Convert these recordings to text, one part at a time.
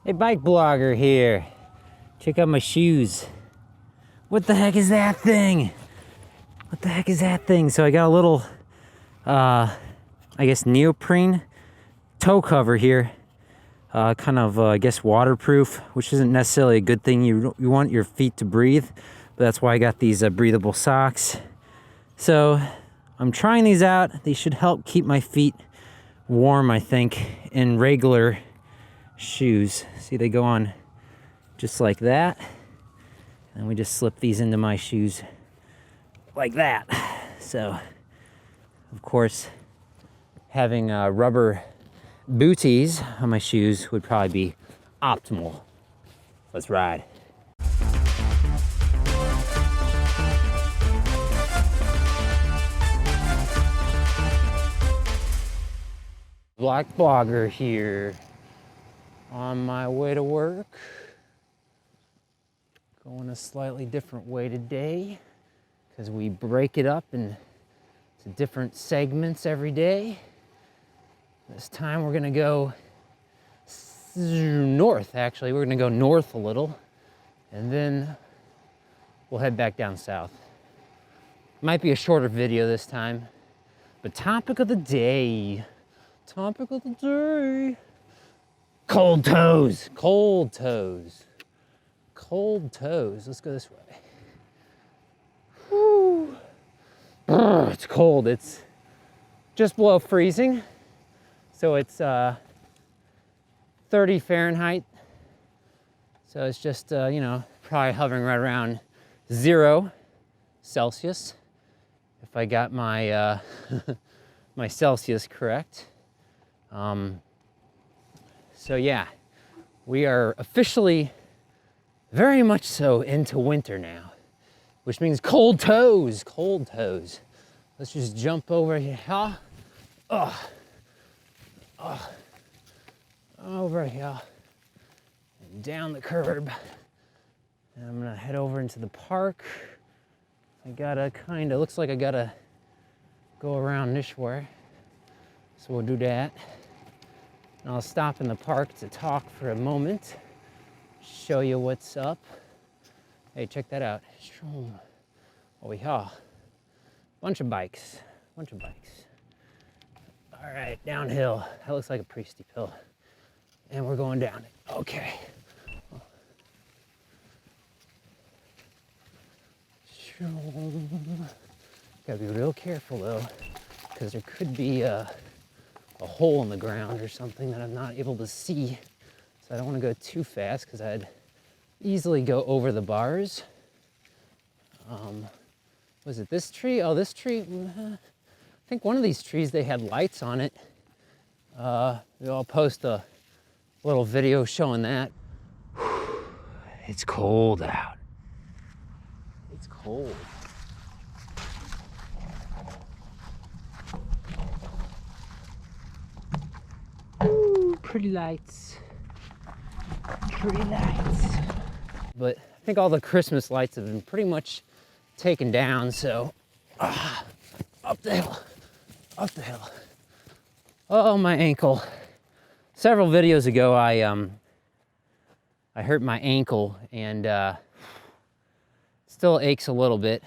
Hey, bike blogger here. Check out my shoes. What the heck is that thing? What the heck is that thing? So I got a little, I guess neoprene toe cover here. Kind of, I guess waterproof, which isn't necessarily a good thing. You want your feet to breathe, but that's why I got these breathable socks. So I'm trying these out. They should help keep my feet warm, I think, in regular shoes. See, they go on just like that, and we just slip these into my shoes like that. So of course, having rubber booties on my shoes would probably be optimal. Let's ride. BikeBlogger here. On my way to work. Going a slightly different way today because we break it up into different segments every day. This time we're gonna go north, actually. We're gonna go north a little and then we'll head back down south. Might be a shorter video this time, but topic of the day. Topic of the day. Cold toes, cold toes, cold toes. Let's go this way. Whew. It's cold. It's just below freezing. So it's 30 Fahrenheit. So it's just, you know, probably hovering right around 0 Celsius. If I got my, my Celsius correct. So yeah, we are officially very much so into winter now, which means cold toes, cold toes. Let's just jump over here. Over here and down the curb. And I'm gonna head over into the park. I gotta looks like I gotta go around this way. So we'll do that. And I'll stop in the park to talk for a moment, show you what's up. Hey, check that out. Oh yeah, bunch of bikes. All right, downhill. That looks like a pretty steep hill. And we're going down it. Okay. Gotta be real careful though, because there could be a hole in the ground or something that I'm not able to see. So I don't want to go too fast because I'd easily go over the bars. Was it this tree? Oh, this tree. I think one of these trees, they had lights on it. I'll post a little video showing that. It's cold out. It's cold. Pretty lights. Pretty lights. But I think all the Christmas lights have been pretty much taken down, so up the hill, up the hill. Oh, my ankle. Several videos ago, I hurt my ankle and still aches a little bit.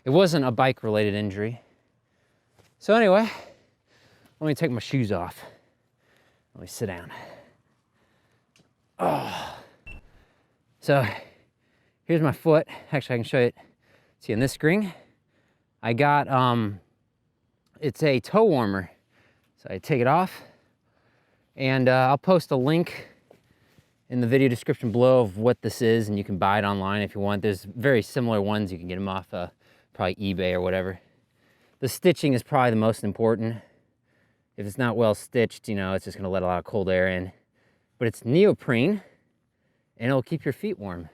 It wasn't a bike-related injury. So anyway, let me take my shoes off. Let me sit down. Oh. So here's my foot. Actually, I can show you it. See, in this screen, I got, it's a toe warmer. So I take it off and I'll post a link in the video description below of what this is, and you can buy it online if you want. There's very similar ones. You can get them off probably eBay or whatever. The stitching is probably the most important. If it's not well stitched, you know, it's just gonna let a lot of cold air in. But it's neoprene, and it'll keep your feet warm.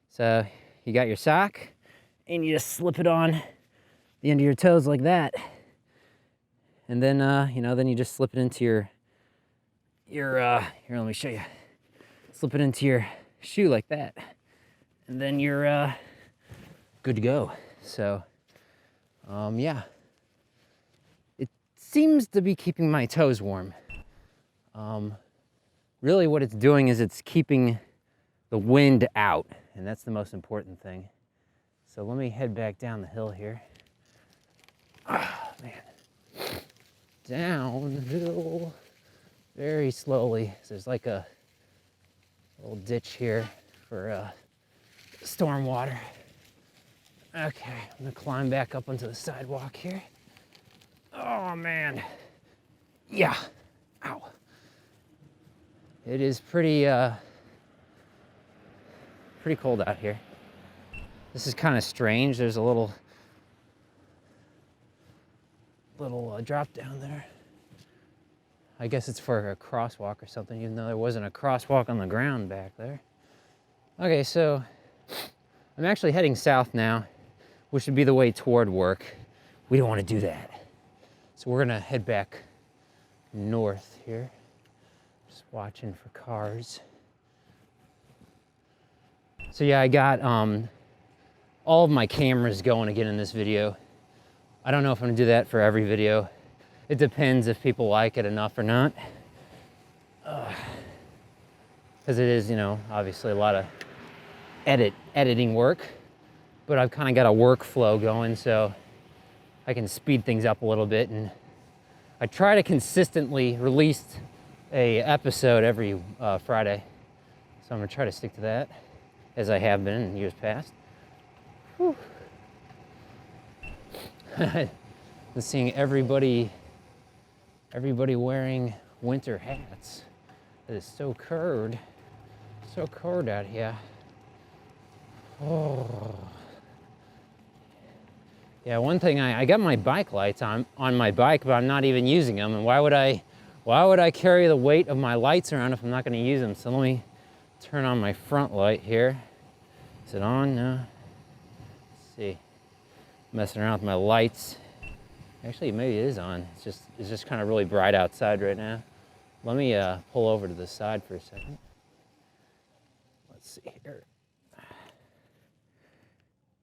So you got your sock, and you just slip it on the end of your toes like that. And then, you know, then you just slip it into your here, let me show you. Slip it into your shoe like that. And then you're good to go. So, yeah. Seems to be keeping my toes warm. really what it's doing is it's keeping the wind out, and that's the most important thing. So let me head back down the hill here. Oh, man. Downhill very slowly. So there's like a little ditch here for storm water. Okay, I'm gonna climb back up onto the sidewalk here. Oh man, yeah, ow. It is pretty cold out here. This is kind of strange. There's a little drop down there. I guess it's for a crosswalk or something, even though there wasn't a crosswalk on the ground back there. Okay, so I'm actually heading south now, which would be the way toward work. We don't want to do that. So we're gonna head back north here. Just watching for cars. So yeah, I got all of my cameras going again in this video. I don't know if I'm gonna do that for every video. It depends if people like it enough or not. Because it is, you know, obviously a lot of editing work, but I've kind of got a workflow going, so I can speed things up a little bit, and I try to consistently release a episode every Friday. So I'm gonna try to stick to that, as I have been in years past. Whew. Seeing everybody wearing winter hats. It is so cold out here. Oh. Yeah, one thing, I got my bike lights on my bike, but I'm not even using them. And why would I carry the weight of my lights around if I'm not gonna use them? So let me turn on my front light here. Is it on? No. Let's see. Messing around with my lights. Actually, maybe it is on. It's just kind of really bright outside right now. Let me pull over to the side for a second. Let's see here.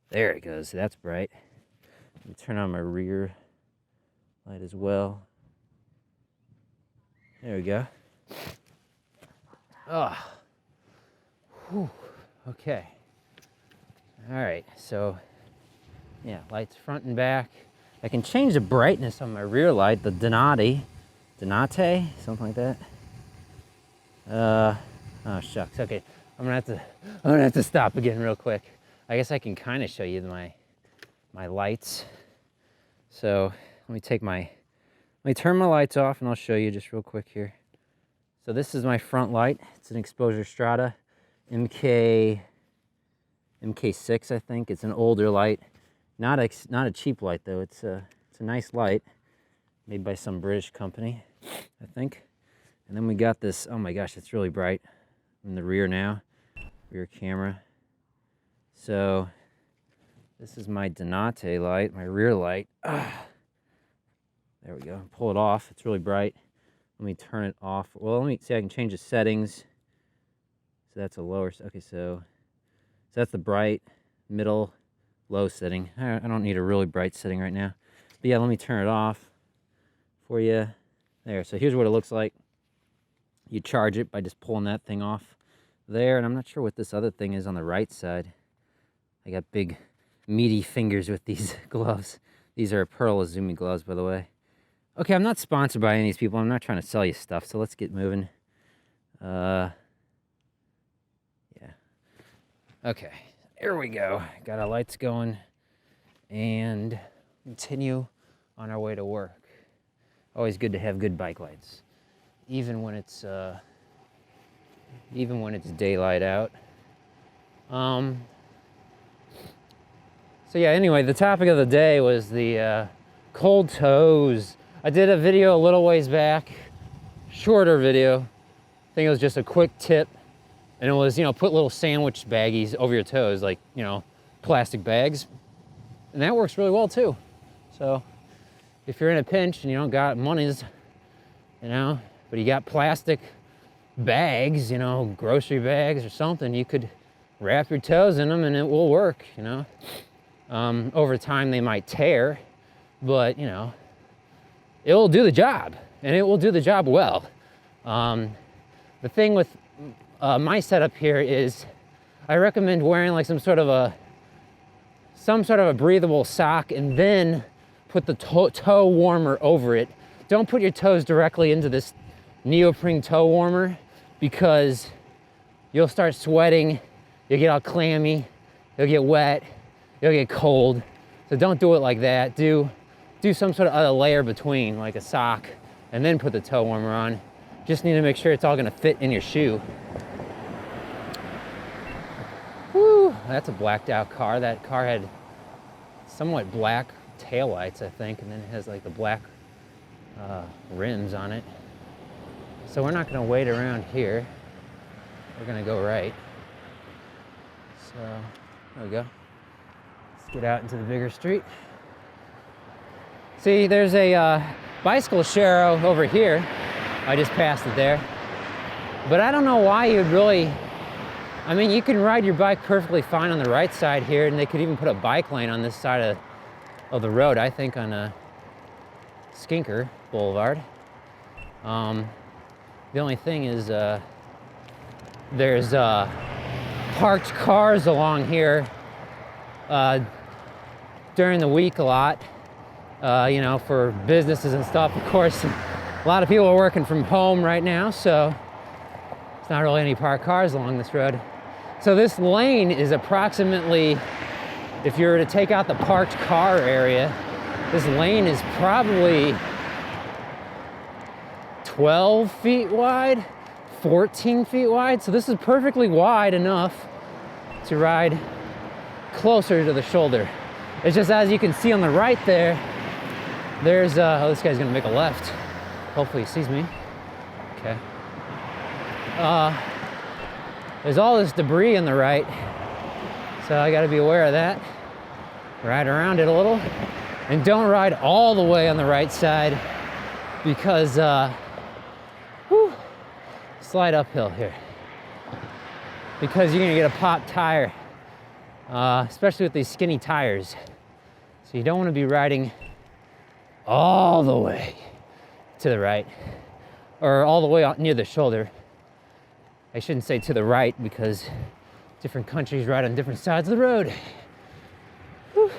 There it goes. That's bright. Let me turn on my rear light as well. There we go. Oh. Whew. Okay. All right. So, yeah, lights front and back. I can change the brightness on my rear light, the Donate, something like that. Oh shucks. Okay, I'm gonna have to stop again real quick. I guess I can kind of show you my lights. So let me turn my lights off, and I'll show you just real quick here. So this is my front light. It's an Exposure Strata MK6, I think. It's an older light. Not a cheap light though. It's a nice light made by some British company, I think. And then we got this. Oh my gosh, it's really bright in the rear now. Rear camera. So this is my Donate light, my rear light. There we go. Pull it off. It's really bright. Let me turn it off. Well, let me see. I can change the settings. So that's a lower. Okay, so that's the bright, middle, low setting. I don't need a really bright setting right now. But yeah, let me turn it off for you. There, so here's what it looks like. You charge it by just pulling that thing off there, and I'm not sure what this other thing is on the right side. I got big, meaty fingers with these gloves. These are Pearl Izumi gloves, by the way. Okay, I'm not sponsored by any of these people. I'm not trying to sell you stuff, so let's get moving. Yeah. Okay. Here we go. Got our lights going and continue on our way to work. Always good to have good bike lights, even when it's daylight out. So yeah, anyway, the topic of the day was the cold toes. I did a video a little ways back, shorter video. I think it was just a quick tip. And it was, you know, put little sandwich baggies over your toes, like, you know, plastic bags. And that works really well too. So if you're in a pinch and you don't got monies, you know, but you got plastic bags, you know, grocery bags or something, you could wrap your toes in them and it will work, you know. Over time they might tear, but, you know, it will do the job, and it will do the job well. The thing with my setup here is I recommend wearing like some sort of a breathable sock and then put the toe warmer over it. Don't put your toes directly into this neoprene toe warmer because you'll start sweating, you'll get all clammy, you'll get wet, you'll get cold. So don't do it like that. Do some sort of other layer between, like a sock, and then put the toe warmer on. Just need to make sure it's all gonna fit in your shoe. Whew, that's a blacked out car. That car had somewhat black taillights, I think, and then it has like the black rims on it. So we're not gonna wait around here. We're gonna go right. So, there we go. Let's get out into the bigger street. See, there's a bicycle share over here. I just passed it there. But I don't know why you'd really, I mean, you can ride your bike perfectly fine on the right side here, and they could even put a bike lane on this side of the road, I think on Skinker Boulevard. The only thing is there's parked cars along here during the week a lot, you know, for businesses and stuff. Of course, a lot of people are working from home right now, so it's not really any parked cars along this road. So this lane is approximately, if you were to take out the parked car area, this lane is probably 12 feet wide, 14 feet wide. So this is perfectly wide enough to ride closer to the shoulder. It's just, as you can see on the right there, there's, oh, this guy's gonna make a left. Hopefully he sees me. Okay. There's all this debris on the right, so I gotta be aware of that. Ride around it a little, and don't ride all the way on the right side because, whew, slide uphill here. Because you're gonna get a popped tire, especially with these skinny tires. So you don't wanna be riding all the way to the right, or all the way out near the shoulder. I shouldn't say to the right because different countries ride on different sides of the road. Whew.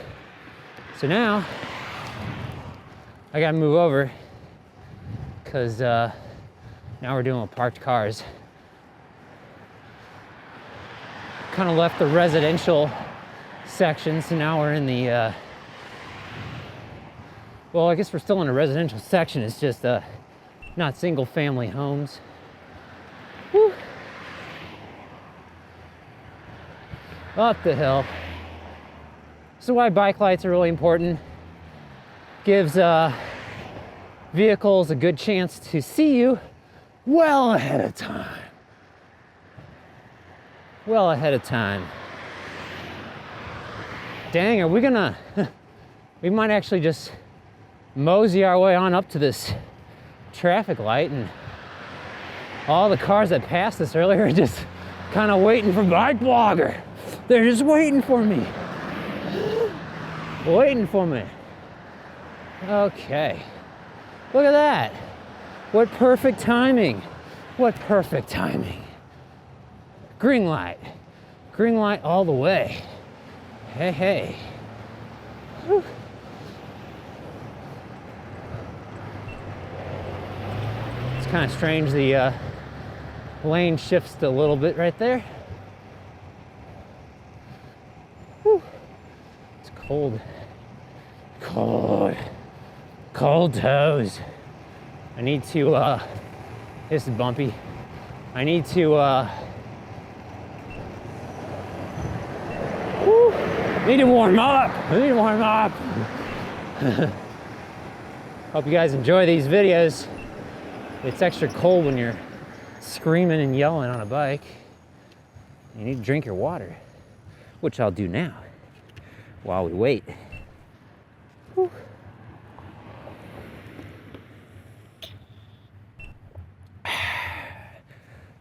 So now I gotta move over because now we're dealing with parked cars. Kind of left the residential section, so now we're in the well, I guess we're still in a residential section. It's just not single family homes. Whew. Up the hill. This is why bike lights are really important. Gives vehicles a good chance to see you well ahead of time. Well ahead of time. Dang, are we gonna, we might actually just mosey our way on up to this traffic light, and all the cars that passed us earlier are just kind of waiting for BikeBlogger. They're just waiting for me. Waiting for me. Okay. Look at that. What perfect timing. What perfect timing. Green light. Green light all the way. Hey, hey. Whew. It's kind of strange, the lane shifts a little bit right there. Whew. It's cold. Cold. Cold toes. I need to, this is bumpy. I need to, need to warm up. I need to warm up. Hope you guys enjoy these videos. It's extra cold when you're screaming and yelling on a bike. You need to drink your water, which I'll do now while we wait. Whew.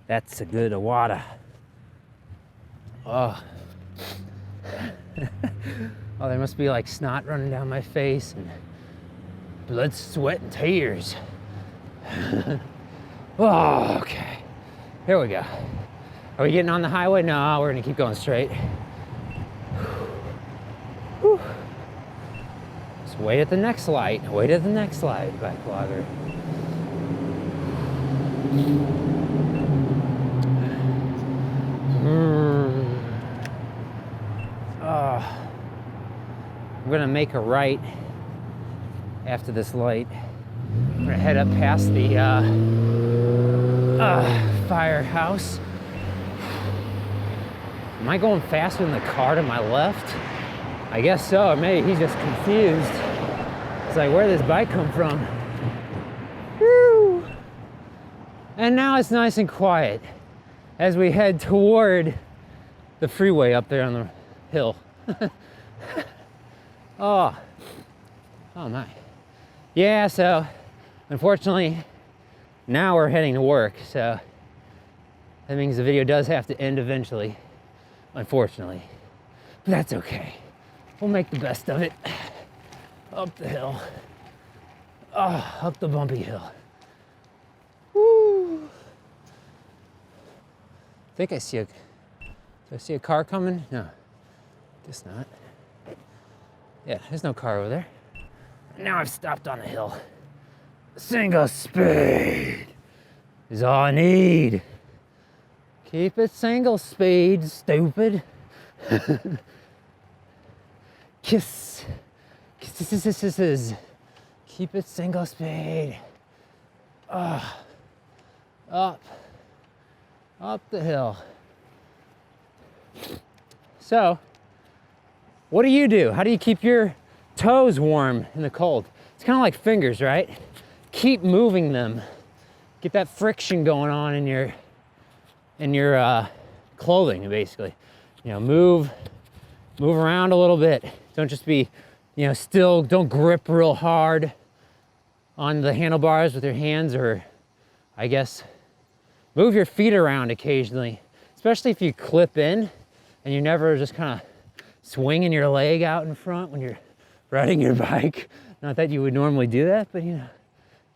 That's a good water. Oh. Oh, there must be like snot running down my face and blood, sweat, and tears. Oh, okay. Here we go. Are we getting on the highway? No, we're gonna keep going straight. Whew. Just wait at the next light. Wait at the next light, bike blogger. I'm gonna make a right after this light. I'm gonna head up past the firehouse. Am I going faster than the car to my left? I guess so, or maybe he's just confused. It's like, where did this bike come from? Woo! And now it's nice and quiet as we head toward the freeway up there on the hill. Oh my. Yeah, so unfortunately, now we're heading to work, so that means the video does have to end eventually, unfortunately. But that's okay. We'll make the best of it. Up the hill. Oh, up the bumpy hill. Woo! I think I see do I see a car coming? No, guess not. Yeah, there's no car over there. Now I've stopped on the hill. Single speed is all I need. Keep it single speed, stupid. Kiss. Kisses. Keep it single speed. Up the hill. So, what do? How do you keep your toes warm in the cold? It's kind of like fingers, right? Keep moving them. Get that friction going on in your clothing, basically. You know, move around a little bit. Don't just be, you know, still. Don't grip real hard on the handlebars with your hands, or I guess move your feet around occasionally, especially if you clip in and you never just kind of swinging your leg out in front when you're riding your bike. Not that you would normally do that, but you know,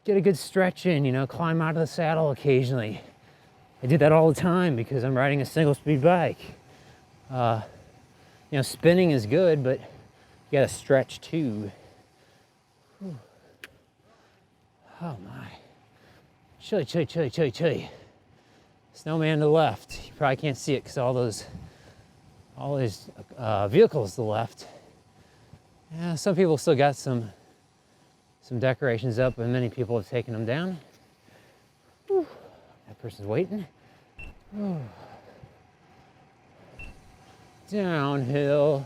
get a good stretch in, you know, climb out of the saddle occasionally. I do that all the time because I'm riding a single speed bike. You know, spinning is good, but you gotta stretch too. Whew. Oh my. Chilly. Snowman to the left. You probably can't see it because all those vehicles to the left. Yeah, some people still got some decorations up, and many people have taken them down. Whew. That person's waiting. Whew. Downhill.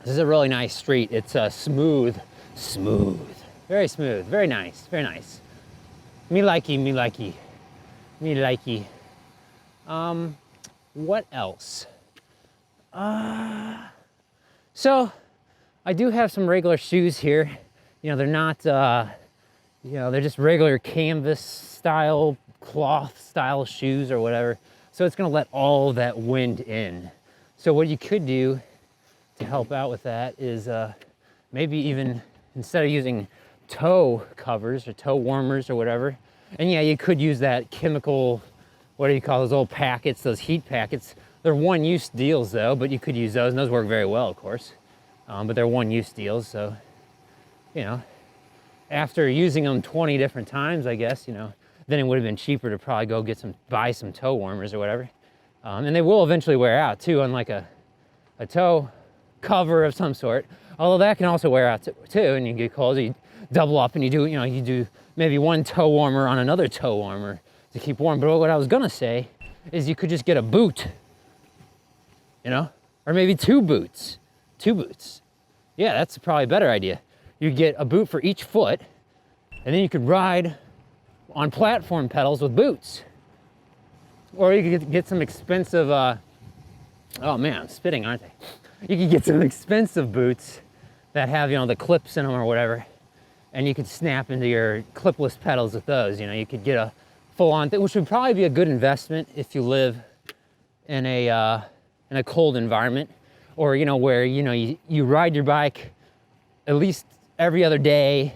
This is a really nice street. It's smooth. Very smooth, very nice. Me likey. What else? So I do have some regular shoes here. You know, they're not, you know, they're just regular canvas style, cloth style shoes or whatever. So it's gonna let all that wind in. So what you could do to help out with that is maybe even instead of using toe covers or toe warmers or whatever, and yeah, you could use that chemical, what do you call those old packets, those heat packets. They're one-use deals though, but you could use those, and those work very well, of course. But they're one-use deals, so, you know, after using them 20 different times, I guess, you know, then it would have been cheaper to probably go buy some toe warmers or whatever. And they will eventually wear out too, unlike a toe cover of some sort. Although that can also wear out too, and you get cold, you double up and you do maybe one toe warmer on another toe warmer to keep warm. But what I was gonna say is you could just get a boot, you know, or maybe two boots. Yeah, that's probably a better idea. You get a boot for each foot, and then you could ride on platform pedals with boots. Or you could get some expensive, oh man, I'm spitting, aren't they? You could get some expensive boots that have, you know, the clips in them or whatever, and you could snap into your clipless pedals with those. You know, you could get a full-on thing, which would probably be a good investment if you live in a cold environment, or, you know, where, you know, you ride your bike at least every other day,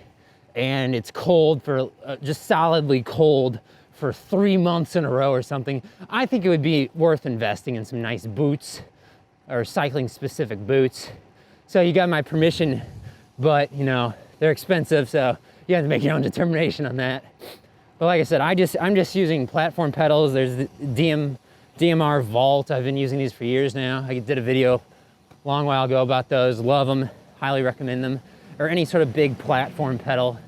and it's cold for just solidly cold for 3 months in a row or something, I think it would be worth investing in some nice boots or cycling specific boots. So you got my permission, but you know, they're expensive, so you have to make your own determination on that. But like I said, I'm just using platform pedals. There's the DMR Vault. I've been using these for years now. I did a video a long while ago about those. Love them, highly recommend them. Or any sort of big platform pedal.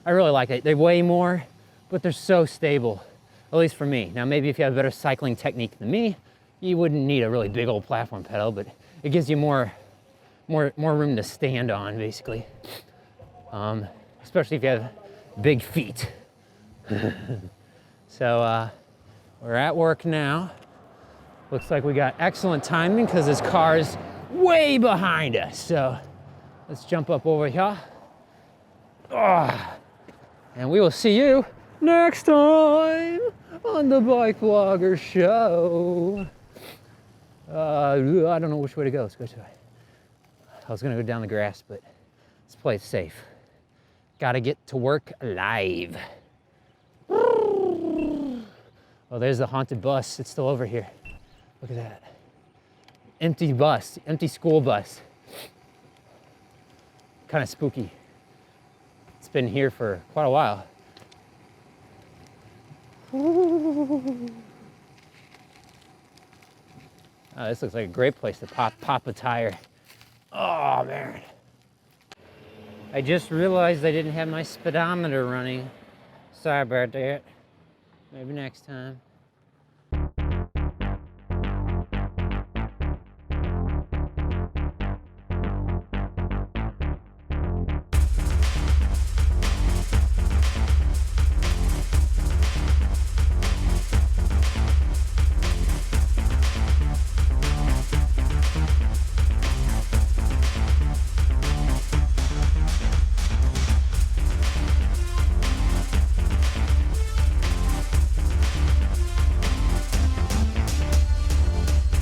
I really like it. They weigh more, but they're so stable, at least for me. Now maybe if you have a better cycling technique than me, you wouldn't need a really big old platform pedal, but it gives you more room to stand on, basically. Especially if you have big feet. So we're at work now. Looks like we got excellent timing because this car is way behind us. So let's jump up over here. And we will see you next time on the Bike Blogger Show. I don't know which way to go. Let's go this way. I was gonna go down the grass, but let's play it safe. Gotta get to work alive. Oh, there's the haunted bus. It's still over here. Look at that. Empty bus, empty school bus. Kind of spooky. It's been here for quite a while. Oh, this looks like a great place to pop a tire. Oh, man. I just realized I didn't have my speedometer running. Sorry about that. Maybe next time.